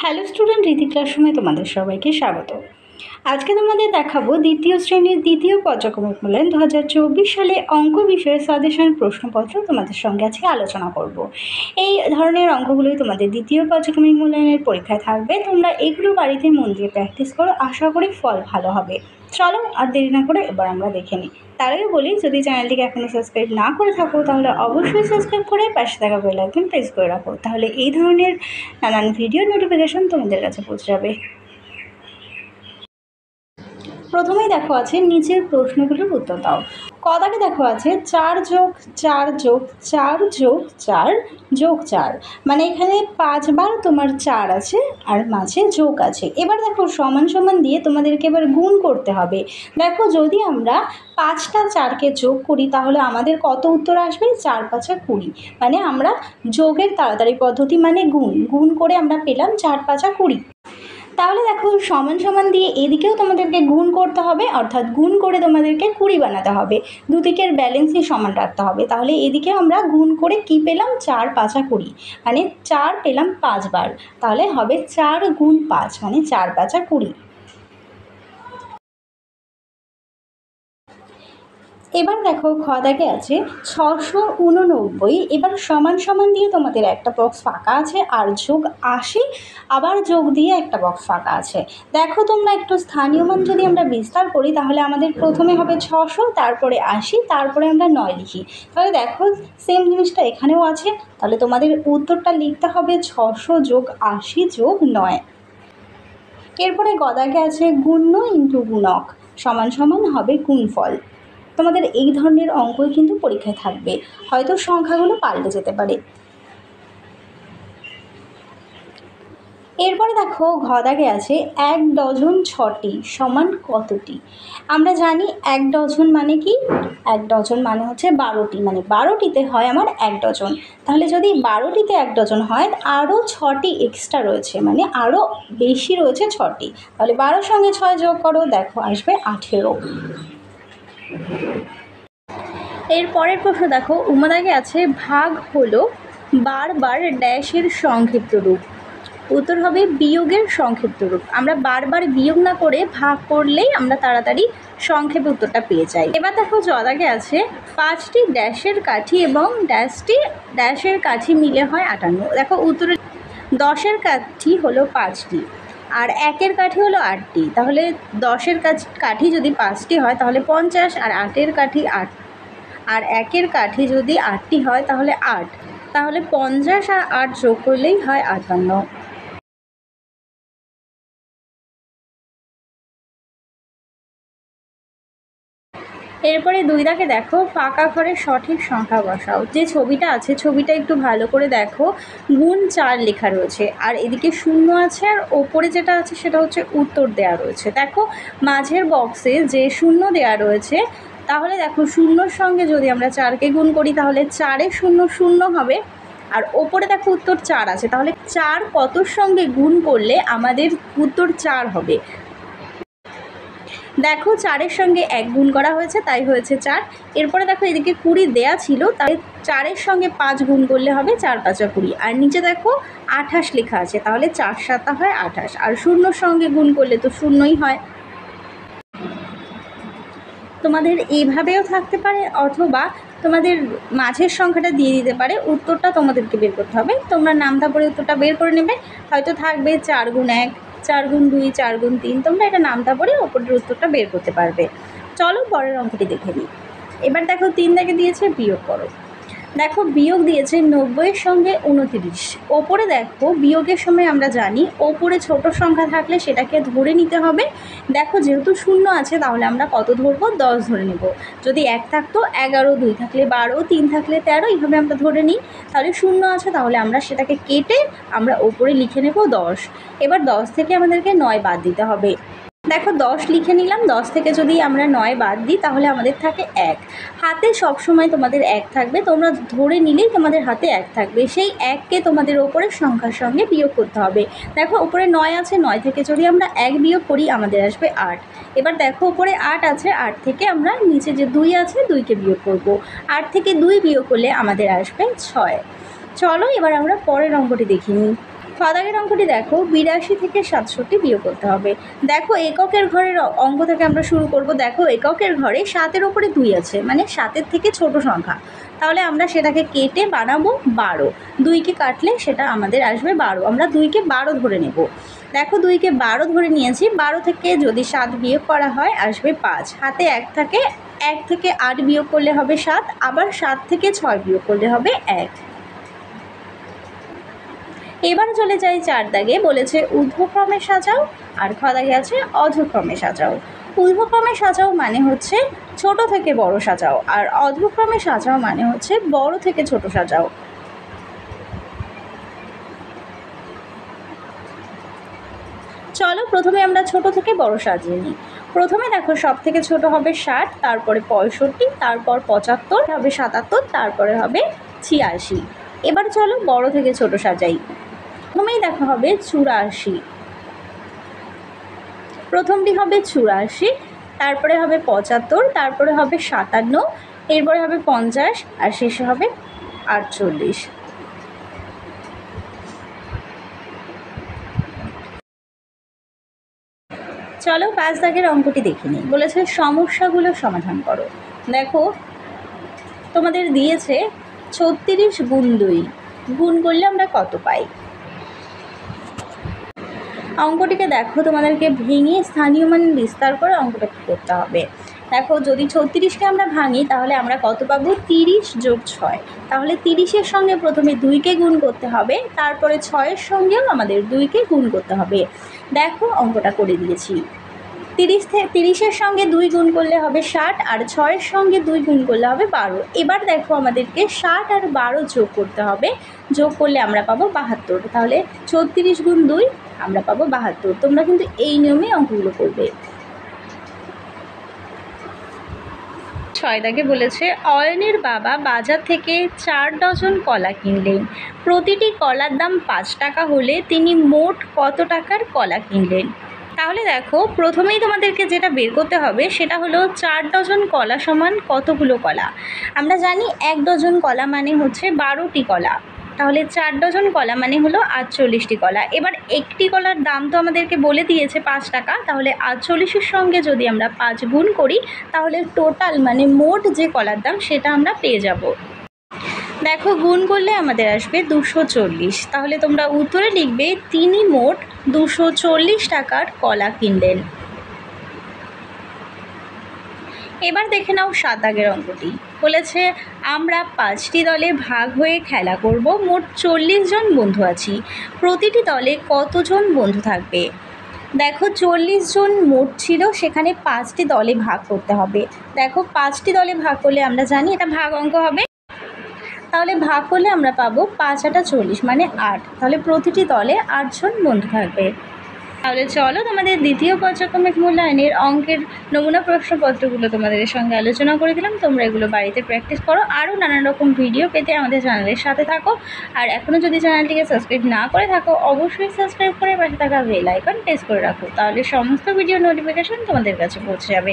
Hello student, রীতি ক্লাসরুমে তোমাদের সবাইকে স্বাগত। আজকে তোমাদের দেখাবো দ্বিতীয় শ্রেণীর দ্বিতীয় পর্যায়ক্রমিক মূল্যায়ন 2024 সালে অঙ্ক বিষয়ে সাজেশন প্রশ্নপত্র তোমাদের সঙ্গে আজকে আলোচনা করব। এই ধরনের অঙ্কগুলোই তোমাদের দ্বিতীয় পর্যায়ক্রমিক মূল্যায়নের পরীক্ষায় থাকবে। তোমরা এগুলো বাড়িতে মন দিয়ে প্র্যাকটিস করো, আশা করি ফল ভালো হবে। চলো আর দেরি না করে এবার আমরা দেখে নিই। তার আগে বলি, যদি চ্যানেলটিকে এখনও সাবস্ক্রাইব না করে থাকো তাহলে অবশ্যই সাবস্ক্রাইব করে পাশে থাকা বেল আইকন প্রেস করে রাখো, তাহলে এই ধরনের নানান ভিডিও নোটিফিকেশন তোমাদের কাছে পৌঁছে যাবে। প্রথমেই দেখো আছে নিচের প্রশ্নগুলোর উত্তর দাও। কদাকে দেখো আছে 4 যোগ 4 যোগ 4 যোগ 4 যোগ 4, মানে এখানে 5 বার তোমার 4 আছে আর মাঝে যোগ আছে। এবার দেখো সমান সমান দিয়ে তোমাদেরকে এবার গুণ করতে হবে। দেখো যদি আমরা 5টা 4কে যোগ করি তাহলে আমাদের কত উত্তর আসবে? 4 5 20, মানে আমরা যোগের তাড়াতাড়ি পদ্ধতি মানে গুণ করে আমরা পেলাম 4 5 20। তাহলে দেখো সমান সমান দিয়ে এদিকেও তোমাদেরকে গুণ করতে হবে, অর্থাৎ গুণ করে তোমাদেরকে 20 বানাতে হবে। দুদিকের ব্যালেন্সই সমান রাখতে হবে। তাহলে এদিকে আমরা গুণ করে কি পেলাম? 4 5 20, মানে 4 পেলাম 5 বার। তাহলে হবে 4 গুণ 5, মানে 4 5 20। এবার দেখো খদাকে আছে 689। এবার সমান সমান দিয়ে তোমাদের একটা বক্স ফাঁকা আছে আর যোগ 80, আবার যোগ দিয়ে একটা বক্স ফাঁকা আছে। দেখো তোমরা একটু স্থানীয় মান যদি আমরা বিস্তার করি তাহলে আমাদের প্রথমে হবে 600, তারপরে 80, তারপরে আমরা 9 লিখি। তাহলে দেখো সেম জিনিসটা এখানেও আছে। তাহলে তোমাদের উত্তরটা লিখতে হবে 600 যোগ 80 যোগ 9। এরপরে গদাকে আছে গুণ্য ইন্টু গুণক সমান সমান হবে গুণফল। তোমাদের এই ধরনের অঙ্কই কিন্তু পরীক্ষায় থাকবে, হয়তো সংখ্যাগুলো পাল্টে যেতে পারে। এরপরে দেখো ঘদাগে আছে 1 ডজন 6টি সমান কতটি। আমরা জানি 1 ডজন মানে কি? 1 ডজন মানে হচ্ছে 12টি, মানে 12টিতে হয় আমার 1 ডজন। তাহলে যদি 12টিতে 1 ডজন হয়, আরও 6টি এক্সট্রা রয়েছে, মানে আরও বেশি রয়েছে 6টি। তাহলে 12 সঙ্গে 6 যোগ করো, দেখো আসবে 18। এর পরের প্রশ্ন দেখো উমাদাগে আছে ভাগ হলো বারবার ড্যাশের সংক্ষিপ্ত রূপ। উত্তর হবে বিয়োগের সংক্ষিপ্ত রূপ। আমরা বারবার বিয়োগ না করে ভাগ করলেই আমরা তাড়াতাড়ি সংক্ষেপে উত্তরটা পেয়ে যাই। এবার দেখো জদাগে আছে 5টি ড্যাশের কাঠি এবং ড্যাশের কাঠি মিলে হয় 58। দেখো উত্তরে 10-এর কাঠি হলো 5টি আর 1-এর কাঠি হলো 8টি। তাহলে 10-এর কাঠি যদি 5টি হয় তাহলে 50, আর 8-এর কাঠি 8, আর 1-এর কাঠি যদি 8টি হয় তাহলে 8। তাহলে 50 আর 8 যোগ করলেই হয় 58। এরপরে 2 দাগে দেখো ফাঁকা ঘরের সঠিক সংখ্যা বসাও। যে ছবিটা আছে ছবিটা একটু ভালো করে দেখো, গুণ 4 লেখা রয়েছে আর এদিকে 0 আছে, আর ওপরে যেটা আছে সেটা হচ্ছে উত্তর দেওয়া রয়েছে। দেখো মাঝের বক্সে যে 0 দেওয়া রয়েছে, তাহলে দেখো 0-র সঙ্গে যদি আমরা 4কে গুণ করি তাহলে 4-এ 0 0 হবে, আর ওপরে দেখো উত্তর 4 আছে। তাহলে 4 কতর সঙ্গে গুণ করলে আমাদের উত্তর 4 হবে? দেখো 4-এর সঙ্গে 1 গুণ করা হয়েছে, তাই হয়েছে 4। এরপরে দেখো এদিকে 20 দেয়া ছিল, তাই 4-এর সঙ্গে 5 গুণ করলে হবে 4 5 20, আর নিচে দেখো 28 লেখা আছে, তাহলে 4 7 হয় 28, আর 0-র সঙ্গে গুণ করলে তো 0ই হয়। তোমাদের এইভাবেও থাকতে পারে, অথবা তোমাদের মাঝের সংখ্যাটা দিয়ে দিতে পারে। উত্তরটা তোমাদেরকে বের করতে হবে, তোমরা নামতা পড়ে উত্তরটা বের করে নেবে। হয়তো থাকবে 4 গুণ 1, 4 গুণ 2, 4 গুণ 3, তোমরা এটা নামতা পড়ে ওপরের উত্তরটা বের করতে পারবে। চলো পরের অঙ্কটি দেখে নিই। এবার দেখো 3 দাগে দিয়েছে বিয়োগ করো। দেখো বিয়োগ দিয়েছে 90-এর সঙ্গে 29। ওপরে দেখো বিয়োগের সময় আমরা জানি ওপরে ছোট সংখ্যা থাকলে সেটাকে ধরে নিতে হবে। দেখো যেহেতু 0 আছে তাহলে আমরা কত ধরবো? 10 ধরে নেব। যদি 1 থাকতো 11, 2 থাকলে 12, 3 থাকলে 13, এইভাবে আমরা ধরে নিই। তাহলে 0 আছে, তাহলে আমরা সেটাকে কেটে আমরা ওপরে লিখে নেব 10। এবার 10 থেকে আমাদেরকে 9 বাদ দিতে হবে। দেখো 10 লিখে নিলাম, 10 থেকে যদি আমরা 9 বাদ দিই তাহলে আমাদের থাকে 1। হাতে সবসময় তোমাদের 1 থাকবে, তোমরা ধরে নিলেই তোমাদের হাতে 1 থাকবে। সেই 1কে তোমাদের ওপরের সংখ্যার সঙ্গে বিয়োগ করতে হবে। দেখো ওপরে 9 আছে, 9 থেকে যদি আমরা 1 বিয়োগ করি আমাদের আসবে 8। এবার দেখো ওপরে 8 আছে, 8 থেকে আমরা নিচে যে 2 আছে 2কে বিয়োগ করব। 8 থেকে 2 বিয়োগ করলে আমাদের আসবে 6। চলো এবার আমরা পরের অঙ্কটি দেখে নিই। খ দাগের অঙ্কটি দেখো, 82 থেকে 67 বিয়োগ করতে হবে। দেখো এককের ঘরের অঙ্ক থেকে আমরা শুরু করব। দেখো এককের ঘরে 7-এর ওপরে 2 আছে, মানে 7-এর থেকে ছোট সংখ্যা, তাহলে আমরা সেটাকে কেটে বানাবো 12। 2কে কাটলে সেটা আমাদের আসবে 12, আমরা 2কে 12 ধরে নেব। দেখো 2কে 12 ধরে নিয়েছি, 12 থেকে যদি 7 বিয়োগ করা হয় আসবে 5, হাতে 1 থাকে, 1 থেকে 8 বিয়োগ করলে হবে 7, আবার 7 থেকে 6 বিয়োগ করলে হবে 1। এবার চলে যাই 4 দাগে, বলেছে ঊর্ধ্বক্রমে সাজাও, আর খ দাগে আছে অধক্রমে সাজাও। ঊর্ধ্বক্রমে সাজাও মানে হচ্ছে ছোট থেকে বড় সাজাও, আর অধক্রমে সাজাও মানে হচ্ছে বড় থেকে ছোট সাজাও। চলো প্রথমে আমরা ছোট থেকে বড় সাজিয়ে নিই। প্রথমে দেখো সব থেকে ছোট হবে 60, তারপরে 65, তারপর 75 হবে, 77, তারপরে হবে 86। এবার চলো বড় থেকে ছোট সাজাই। প্রথমেই দেখা হবে 84, প্রথমটি হবে 84, তারপরে হবে 75, তারপরে হবে 57, এরপরে হবে 50, আর শেষে হবে 48। চলো 5 দাগের অঙ্কটি দেখে নিই। বলেছে সমস্যাগুলো সমাধান করো। দেখো তোমাদের দিয়েছে 36 গুণ 2, গুণ করলে আমরা কত পাই। অঙ্কটিকে দেখো তোমাদেরকে ভেঙে স্থানীয় মান বিস্তার করে অঙ্কটা করতে হবে। দেখো যদি 36কে আমরা ভাঙি তাহলে আমরা কত পাবো, 30 যোগ 6। তাহলে 30-এর সঙ্গে প্রথমে 2কে গুণ করতে হবে, তারপরে 6-এর সঙ্গেও আমাদের 2কে গুণ করতে হবে। দেখো অঙ্কটা করে দিয়েছি। 30-এর সঙ্গে 2 গুণ করলে হবে 60, আর 6-এর সঙ্গে 2 গুণ করলে হবে 12। এবার দেখো আমাদেরকে 60 আর 12 যোগ করতে হবে, যোগ করলে আমরা পাবো 72। তাহলে 36 গুণ 2 আমরা পাবো 72। তোমরা কিন্তু এই নিয়মে অঙ্কগুলো করবে। 6 দাগে বলেছে অয়নের বাবা বাজার থেকে 4 ডজন কলা কিনলেন, প্রতিটি কলার দাম 5 টাকা হলে তিনি মোট কত টাকার কলা কিনলেন। তাহলে দেখো প্রথমেই তোমাদেরকে যেটা বের করতে হবে সেটা হলো 4 ডজন কলা সমান কতগুলো কলা। আমরা জানি 1 ডজন কলা মানে হচ্ছে 12টি কলা, তাহলে 4 ডজন কলা মানে হলো 48টি কলা। এবার একটি কলার দাম তো আমাদেরকে বলে দিয়েছে 5 টাকা, তাহলে 48-এর সঙ্গে যদি আমরা 5 গুণ করি তাহলে টোটাল মানে মোট যে কলার দাম সেটা আমরা পেয়ে যাব। দেখো গুণ করলে আমাদের আসবে 240। তাহলে তোমরা উত্তরে লিখবে তিনি মোট 240 টাকার কলা কিনলেন। এবার দেখে নাও 7 দাগের অঙ্কটি। বলেছে আমরা 5টি দলে ভাগ হয়ে খেলা করব, মোট 40 জন বন্ধু আছি, প্রতিটি দলে কতজন বন্ধু থাকবে। দেখো 40 জন মোট ছিল, সেখানে 5টি দলে ভাগ করতে হবে। দেখো 5টি দলে ভাগ করলে আমরা জানি এটা ভাগ অঙ্ক হবে, তাহলে ভাগ করলে আমরা পাবো 5 × 40 মানে 8। তাহলে প্রতিটি দলে 8 জন বন্ধু থাকবে। তাহলে চলো তোমাদের দ্বিতীয় পর্যায়ক্রমিক মূল্যায়নের অঙ্কের নমুনা প্রশ্নপত্রগুলো তোমাদের সঙ্গে আলোচনা করে দিলাম। তোমরা এগুলো বাড়িতে প্র্যাকটিস করো। আরও নানান রকম ভিডিও পেতে আমাদের চ্যানেলের সাথে থাকো। আর এখনও যদি চ্যানেলটিকে সাবস্ক্রাইব না করে থাকো অবশ্যই সাবস্ক্রাইব করে পাশে থাকা বেল আইকন প্রেস করে রাখো, তাহলে সমস্ত ভিডিও নোটিফিকেশন তোমাদের কাছে পৌঁছে যাবে।